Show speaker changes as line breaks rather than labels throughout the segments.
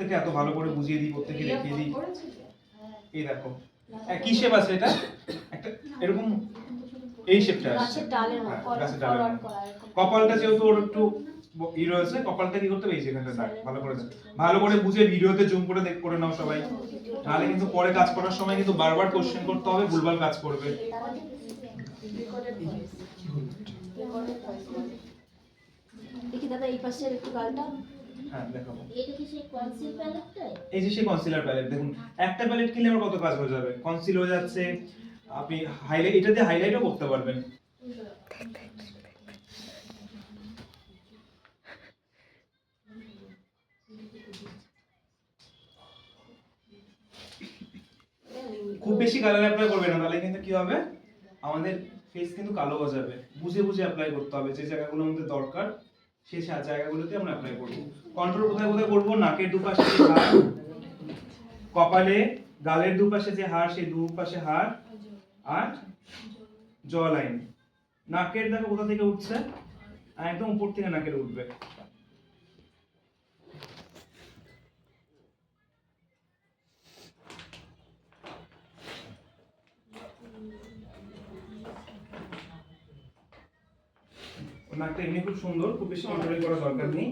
প্রত্যেকে এত ভালো করে বুঝিয়ে দিই, প্রত্যেকে দেখিয়ে দিই। এই দেখো কি শেপ আছে এটা, একটা এরকম এই শেপটা আছে গাছের ডালের মতো। কপালটা যেহেতু ওর একটু ই রয়েছে, কপালটা কি করতে হবে এই যেখানটা দাগ ভালো করে বুঝে ভিডিওতে জুম করে করে নাও সবাই, নাহলে কিন্তু পরে কাজ করার সময় কিন্তু বারবার কোশ্চেন করতে হবে, ভুলভাল কাজ করবে।
দেখি দাদা এই পাশের একটু গালটা।
হ্যাঁ দেখাবো।
এটা কি সেই কনসিল প্যালেটটা?
এই যে সেই কনসিলার প্যালেট, দেখুন একটা প্যালেট কিনলে আমার কত কাজ হয়ে যাবে, কনসিল হয়ে যাচ্ছে, আপনি হাইলাইট, এটা দিয়ে হাইলাইটও করতে পারবেন। খুব বেশি কালার অ্যাপ্লাই করবে না, তাহলে কিন্তু কি হবে, আমাদের ফেস কিন্তু কালো হয়ে যাবে। বুঝে বুঝে অ্যাপ্লাই করতে হবে, যে জায়গাগুলো আমাদের দরকার সেই জায়গাগুলোতে আমরা অ্যাপ্লাই করব। কন্ট্রোল কোথায় কোথায় করব, নাকের দুপাশে যে হাড়, কপালে, গালের দুপাশে যে হাড় সেই দুপাশে হাড়, আর জ লাইন। নাকের দেখো কোথা থেকে উঠছে, একদম উপর থেকে নাকের উঠবে। নাকটা এমনি খুব সুন্দর, খুব বেশি কন্ট্রোল করার দরকার নেই।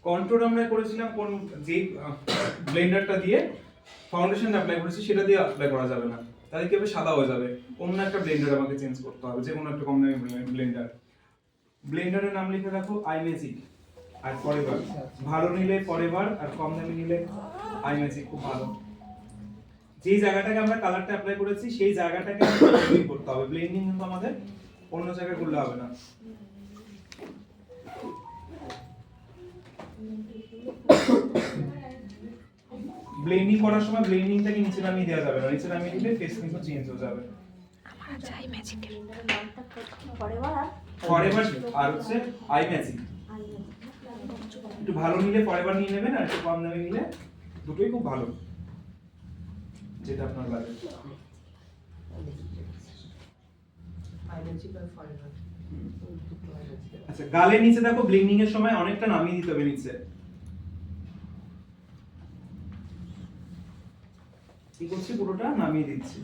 কন্ট্রোল আমরা করেছিলাম কোন যে ব্লেন্ডারটা দিয়ে ফাউন্ডেশন অ্যাপ্লাই করেছি সেটা দিয়ে অ্যাপ্লাই করা যাবে না, তাহলে কি হবে, সাদা হয়ে যাবে। অন্য একটা ব্লেন্ডার আমাকে চেঞ্জ করতে হবে, যে কোনো একটা কম দামি ব্লেন্ডার। ব্লেন্ডারের নাম লিখে রাখো আইম্যাজিক আর ফরএভার। ভালো নিলে ফরএভার, আর কম দামি নিলে আইম্যাজিক, খুব ভালো। যেই জায়গাটাকে আমরা কালারটা অ্যাপ্লাই করেছি সেই জায়গাটাকে ব্লেন্ডিং করতে হবে, ব্লেন্ডিং কিন্তু আমাদের অন্য জায়গায় করলে হবে না। ব্লেন্ডিং করার সময় ব্লেন্ডিংটাকে নিচে নামিয়ে দেওয়া যাবে না, নিচে নামিয়ে দিলে ফেস কিন্তু চেঞ্জ হয়ে যাবে।
আমার চাই ম্যাজিকের নামটা ফরএভার
আর হচ্ছে আই ম্যাজিক। একটু ভালো নিলে ফরএভার নিয়ে নেবেন, আর একটু কম দামে নিলে দুটোই খুব ভালো, যেটা আপনার লাগে। আচ্ছা, গালের নিচে দেখো ব্লিন্ডিং এর সময় অনেকটা নামিয়ে দিতে হবে নিচে। কি করছি, পুরোটা নামিয়ে দিচ্ছি।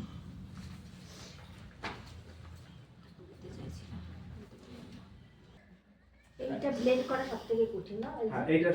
এটা ব্লেন্ড করা সবথেকে কঠিন না?
হ্যাঁ, এইটা